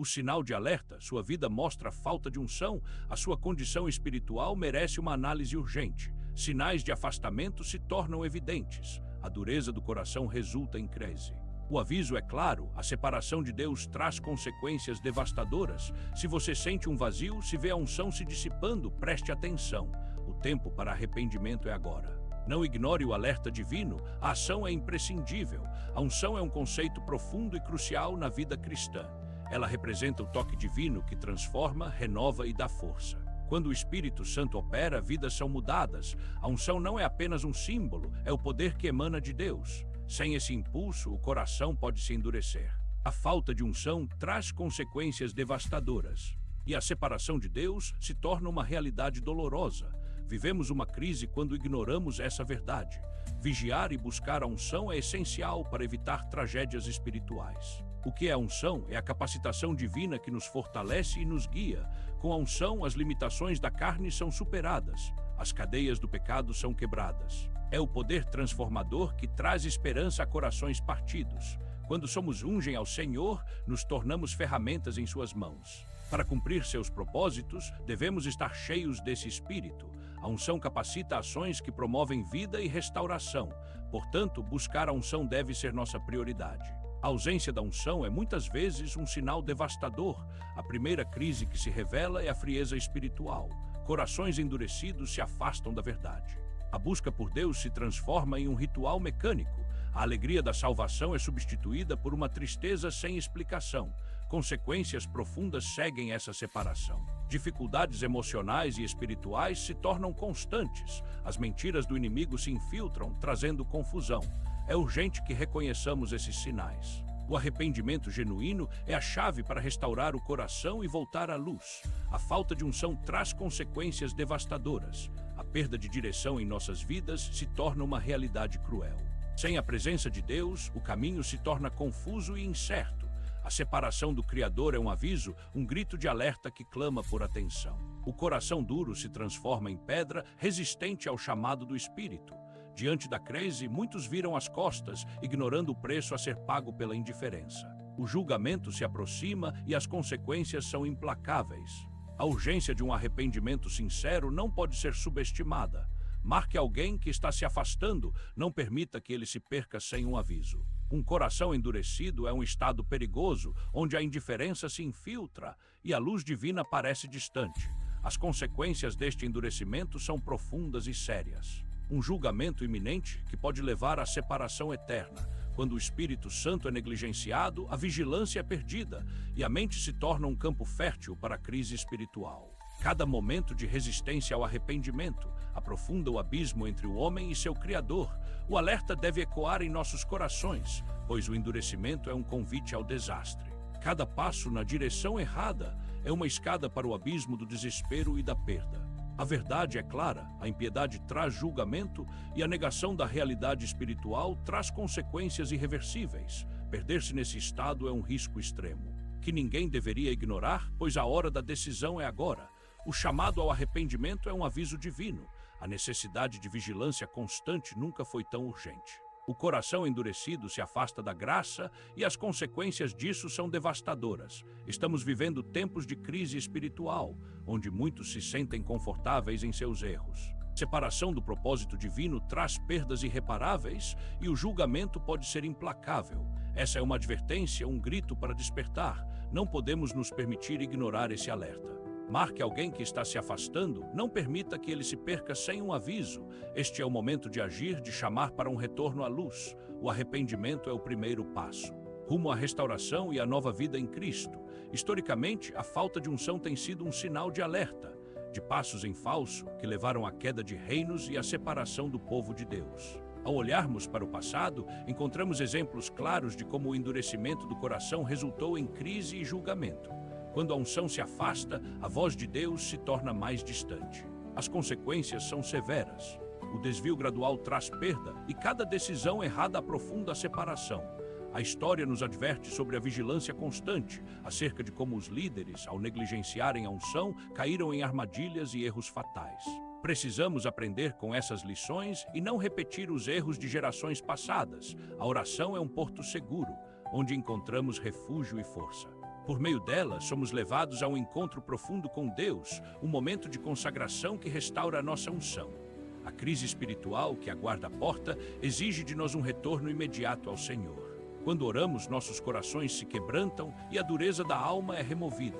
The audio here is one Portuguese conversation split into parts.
O sinal de alerta, sua vida mostra falta de unção, a sua condição espiritual merece uma análise urgente. Sinais de afastamento se tornam evidentes. A dureza do coração resulta em crise. O aviso é claro, a separação de Deus traz consequências devastadoras. Se você sente um vazio, se vê a unção se dissipando, preste atenção. O tempo para arrependimento é agora. Não ignore o alerta divino, a ação é imprescindível. A unção é um conceito profundo e crucial na vida cristã. Ela representa o toque divino que transforma, renova e dá força. Quando o Espírito Santo opera, vidas são mudadas. A unção não é apenas um símbolo, é o poder que emana de Deus. Sem esse impulso, o coração pode se endurecer. A falta de unção traz consequências devastadoras. E a separação de Deus se torna uma realidade dolorosa. Vivemos uma crise quando ignoramos essa verdade. Vigiar e buscar a unção é essencial para evitar tragédias espirituais. O que é a unção? É a capacitação divina que nos fortalece e nos guia. Com a unção, as limitações da carne são superadas. As cadeias do pecado são quebradas. É o poder transformador que traz esperança a corações partidos. Quando somos ungem ao Senhor, nos tornamos ferramentas em suas mãos. Para cumprir seus propósitos, devemos estar cheios desse espírito. A unção capacita ações que promovem vida e restauração. Portanto, buscar a unção deve ser nossa prioridade. A ausência da unção é muitas vezes um sinal devastador. A primeira crise que se revela é a frieza espiritual. Corações endurecidos se afastam da verdade. A busca por Deus se transforma em um ritual mecânico. A alegria da salvação é substituída por uma tristeza sem explicação. Consequências profundas seguem essa separação. Dificuldades emocionais e espirituais se tornam constantes. As mentiras do inimigo se infiltram, trazendo confusão. É urgente que reconheçamos esses sinais. O arrependimento genuíno é a chave para restaurar o coração e voltar à luz. A falta de unção traz consequências devastadoras. A perda de direção em nossas vidas se torna uma realidade cruel. Sem a presença de Deus, o caminho se torna confuso e incerto. A separação do Criador é um aviso, um grito de alerta que clama por atenção. O coração duro se transforma em pedra, resistente ao chamado do Espírito. Diante da crise, muitos viram as costas, ignorando o preço a ser pago pela indiferença. O julgamento se aproxima e as consequências são implacáveis. A urgência de um arrependimento sincero não pode ser subestimada. Marque alguém que está se afastando, não permita que ele se perca sem um aviso. Um coração endurecido é um estado perigoso, onde a indiferença se infiltra e a luz divina parece distante. As consequências deste endurecimento são profundas e sérias. Um julgamento iminente que pode levar à separação eterna. Quando o Espírito Santo é negligenciado, a vigilância é perdida e a mente se torna um campo fértil para a crise espiritual. Cada momento de resistência ao arrependimento aprofunda o abismo entre o homem e seu Criador. O alerta deve ecoar em nossos corações, pois o endurecimento é um convite ao desastre. Cada passo na direção errada é uma escada para o abismo do desespero e da perda. A verdade é clara, a impiedade traz julgamento e a negação da realidade espiritual traz consequências irreversíveis. Perder-se nesse estado é um risco extremo, que ninguém deveria ignorar, pois a hora da decisão é agora. O chamado ao arrependimento é um aviso divino. A necessidade de vigilância constante nunca foi tão urgente. O coração endurecido se afasta da graça e as consequências disso são devastadoras. Estamos vivendo tempos de crise espiritual, onde muitos se sentem confortáveis em seus erros. Separação do propósito divino traz perdas irreparáveis e o julgamento pode ser implacável. Essa é uma advertência, um grito para despertar. Não podemos nos permitir ignorar esse alerta. Marque alguém que está se afastando, não permita que ele se perca sem um aviso. Este é o momento de agir, de chamar para um retorno à luz. O arrependimento é o primeiro passo. Rumo à restauração e à nova vida em Cristo. Historicamente, a falta de unção tem sido um sinal de alerta, de passos em falso que levaram à queda de reinos e à separação do povo de Deus. Ao olharmos para o passado, encontramos exemplos claros de como o endurecimento do coração resultou em crise e julgamento. Quando a unção se afasta, a voz de Deus se torna mais distante. As consequências são severas. O desvio gradual traz perda e cada decisão errada aprofunda a separação. A história nos adverte sobre a vigilância constante, acerca de como os líderes, ao negligenciarem a unção, caíram em armadilhas e erros fatais. Precisamos aprender com essas lições e não repetir os erros de gerações passadas. A oração é um porto seguro, onde encontramos refúgio e força. Por meio dela, somos levados a um encontro profundo com Deus, um momento de consagração que restaura a nossa unção. A crise espiritual que aguarda a porta exige de nós um retorno imediato ao Senhor. Quando oramos, nossos corações se quebrantam e a dureza da alma é removida.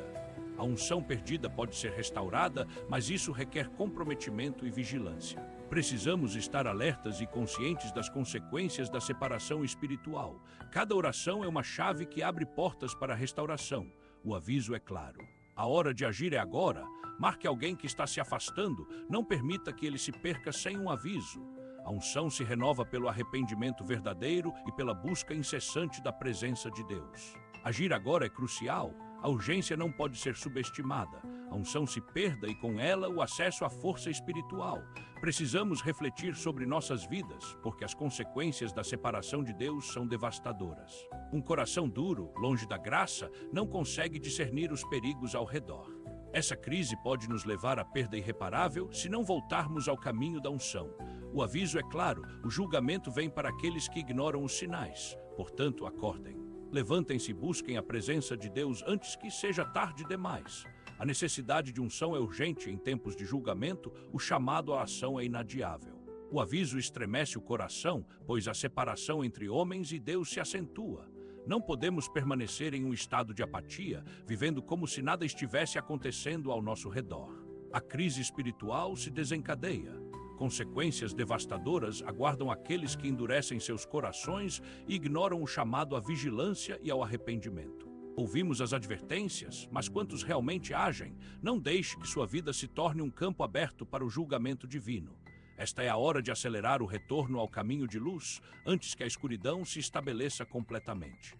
A unção perdida pode ser restaurada, mas isso requer comprometimento e vigilância. Precisamos estar alertas e conscientes das consequências da separação espiritual. Cada oração é uma chave que abre portas para a restauração. O aviso é claro. A hora de agir é agora. Marque alguém que está se afastando. Não permita que ele se perca sem um aviso. A unção se renova pelo arrependimento verdadeiro e pela busca incessante da presença de Deus. Agir agora é crucial. A urgência não pode ser subestimada. A unção se perda e com ela o acesso à força espiritual. Precisamos refletir sobre nossas vidas, porque as consequências da separação de Deus são devastadoras. Um coração duro, longe da graça, não consegue discernir os perigos ao redor. Essa crise pode nos levar à perda irreparável se não voltarmos ao caminho da unção. O aviso é claro, o julgamento vem para aqueles que ignoram os sinais. Portanto, acordem. Levantem-se e busquem a presença de Deus antes que seja tarde demais. A necessidade de unção é urgente em tempos de julgamento, o chamado à ação é inadiável. O aviso estremece o coração, pois a separação entre homens e Deus se acentua. Não podemos permanecer em um estado de apatia, vivendo como se nada estivesse acontecendo ao nosso redor. A crise espiritual se desencadeia. Consequências devastadoras aguardam aqueles que endurecem seus corações e ignoram o chamado à vigilância e ao arrependimento. Ouvimos as advertências, mas quantos realmente agem? Não deixe que sua vida se torne um campo aberto para o julgamento divino. Esta é a hora de acelerar o retorno ao caminho de luz, antes que a escuridão se estabeleça completamente.